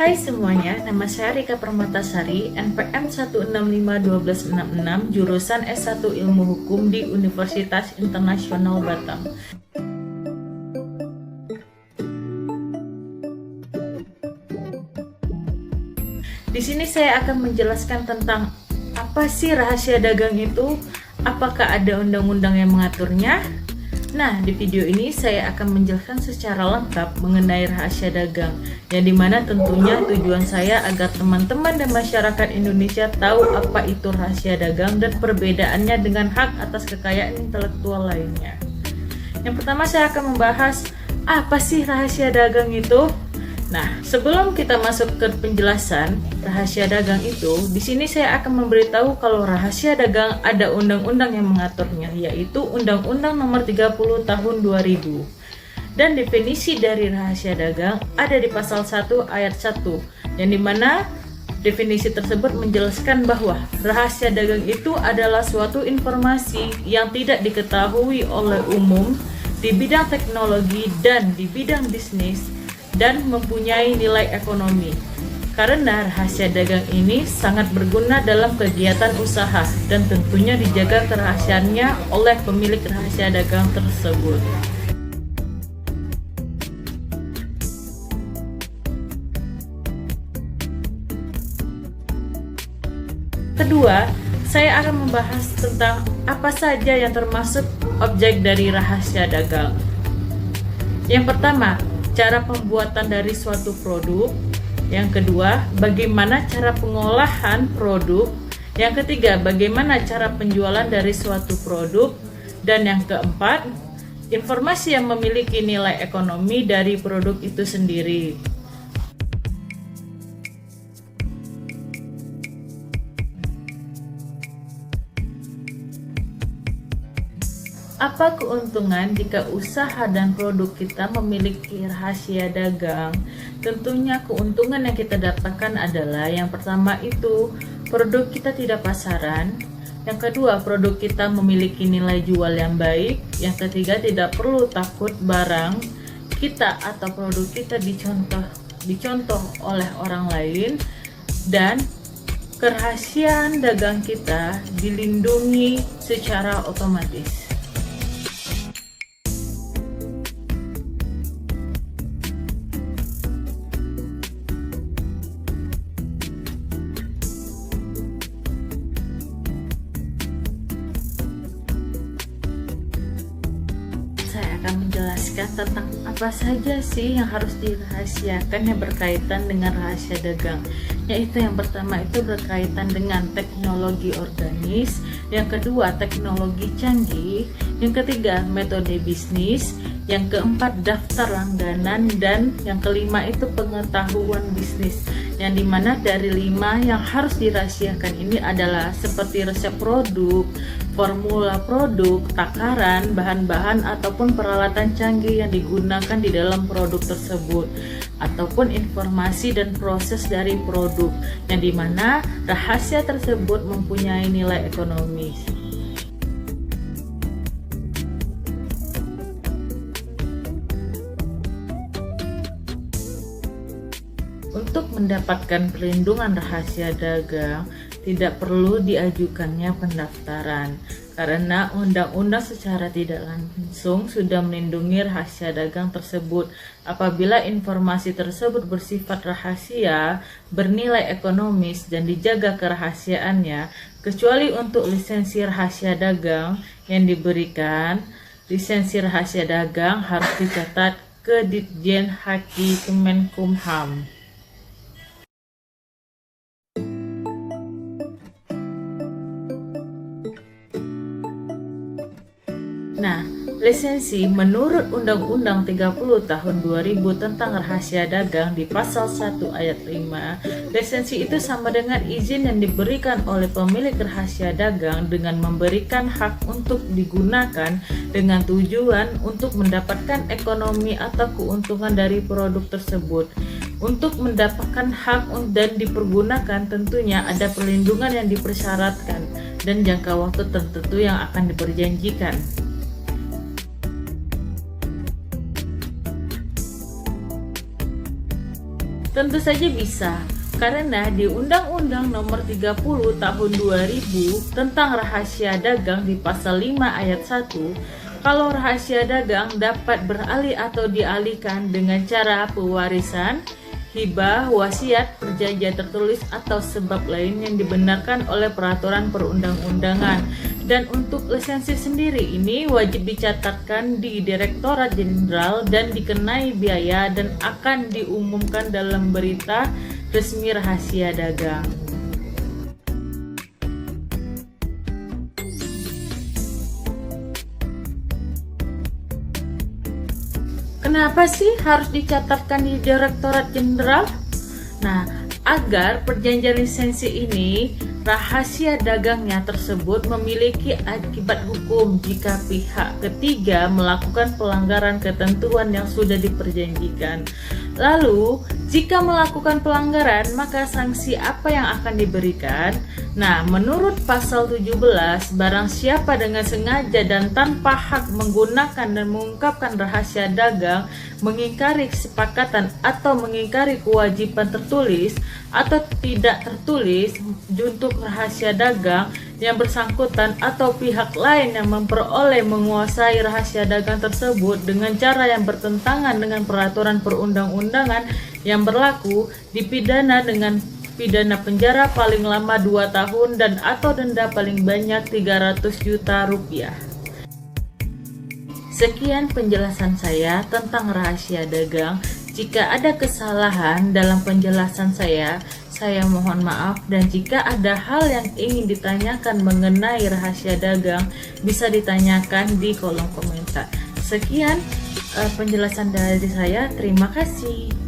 Hai semuanya, nama saya Rika Permatasari, NPM 1651266, jurusan S1 Ilmu Hukum di Universitas Internasional Batam. Di sini saya akan menjelaskan tentang apa sih rahasia dagang itu, apakah ada undang-undang yang mengaturnya. Nah, di video ini saya akan menjelaskan secara lengkap mengenai rahasia dagang, yang dimana tentunya tujuan saya agar teman-teman dan masyarakat Indonesia tahu apa itu rahasia dagang dan perbedaannya dengan hak atas kekayaan intelektual lainnya. Yang pertama saya akan membahas apa sih rahasia dagang itu. Nah, sebelum kita masuk ke penjelasan rahasia dagang itu, di sini saya akan memberitahu kalau rahasia dagang ada undang-undang yang mengaturnya, yaitu Undang-Undang Nomor 30 Tahun 2000. Dan definisi dari rahasia dagang ada di pasal 1 ayat 1, yang dimana definisi tersebut menjelaskan bahwa rahasia dagang itu adalah suatu informasi yang tidak diketahui oleh umum di bidang teknologi dan di bidang bisnis dan mempunyai nilai ekonomi. Karena rahasia dagang ini sangat berguna dalam kegiatan usaha dan tentunya dijaga kerahasiaannya oleh pemilik rahasia dagang tersebut. Kedua, saya akan membahas tentang apa saja yang termasuk objek dari rahasia dagang. Yang pertama, cara pembuatan dari suatu produk. Yang kedua, bagaimana cara pengolahan produk. Yang ketiga, bagaimana cara penjualan dari suatu produk. Dan yang keempat, informasi yang memiliki nilai ekonomi dari produk itu sendiri. Apa keuntungan jika usaha dan produk kita memiliki rahasia dagang? Tentunya keuntungan yang kita dapatkan adalah yang pertama itu produk kita tidak pasaran, yang kedua produk kita memiliki nilai jual yang baik, yang ketiga tidak perlu takut barang kita atau produk kita dicontoh oleh orang lain, dan kerahasiaan dagang kita dilindungi secara otomatis. Akan menjelaskan tentang apa saja sih yang harus dirahasiakan yang berkaitan dengan rahasia dagang, yaitu yang pertama itu berkaitan dengan teknologi organis, yang kedua teknologi canggih, yang ketiga metode bisnis, yang keempat daftar langganan, dan yang kelima itu pengetahuan bisnis, yang dimana dari 5 yang harus dirahasiakan ini adalah seperti resep produk, formula produk, takaran, bahan-bahan ataupun peralatan canggih yang digunakan di dalam produk tersebut, ataupun informasi dan proses dari produk, yang dimana rahasia tersebut mempunyai nilai ekonomis. Untuk mendapatkan perlindungan rahasia dagang, tidak perlu diajukannya pendaftaran, karena undang-undang secara tidak langsung sudah melindungi rahasia dagang tersebut. Apabila informasi tersebut bersifat rahasia, bernilai ekonomis, dan dijaga kerahasiaannya, kecuali untuk lisensi rahasia dagang yang diberikan, lisensi rahasia dagang harus dicatat ke Ditjen Haki Kemenkumham. Nah, lisensi menurut Undang-Undang 30 Tahun 2000 tentang rahasia dagang di pasal 1 ayat 5, lisensi itu sama dengan izin yang diberikan oleh pemilik rahasia dagang dengan memberikan hak untuk digunakan dengan tujuan untuk mendapatkan ekonomi atau keuntungan dari produk tersebut. Untuk mendapatkan hak dan dipergunakan tentunya ada perlindungan yang dipersyaratkan dan jangka waktu tertentu yang akan diperjanjikan. Tentu saja bisa, karena di Undang-Undang Nomor 30 Tahun 2000 tentang rahasia dagang di pasal 5 ayat 1, kalau rahasia dagang dapat beralih atau dialihkan dengan cara pewarisan, hibah, wasiat, perjanjian tertulis atau sebab lain yang dibenarkan oleh peraturan perundang-undangan. Dan untuk lisensi sendiri ini wajib dicatatkan di Direktorat Jenderal dan dikenai biaya dan akan diumumkan dalam berita resmi rahasia dagang. Kenapa sih harus dicatatkan di Direktorat Jenderal? Nah, agar perjanjian lisensi ini rahasia dagangnya tersebut memiliki akibat hukum jika pihak ketiga melakukan pelanggaran ketentuan yang sudah diperjanjikan. Lalu, jika melakukan pelanggaran, maka sanksi apa yang akan diberikan? Nah, menurut pasal 17, barang siapa dengan sengaja dan tanpa hak menggunakan dan mengungkapkan rahasia dagang, mengingkari kesepakatan atau mengingkari kewajiban tertulis atau tidak tertulis untuk rahasia dagang yang bersangkutan atau pihak lain yang memperoleh menguasai rahasia dagang tersebut dengan cara yang bertentangan dengan peraturan perundang-undangan yang berlaku, dipidana dengan pidana penjara paling lama 2 tahun dan atau denda paling banyak 300 juta rupiah. Sekian penjelasan saya tentang rahasia dagang. Jika ada kesalahan dalam penjelasan saya mohon maaf, dan jika ada hal yang ingin ditanyakan mengenai rahasia dagang, bisa ditanyakan di kolom komentar. Sekian penjelasan dari saya, terima kasih.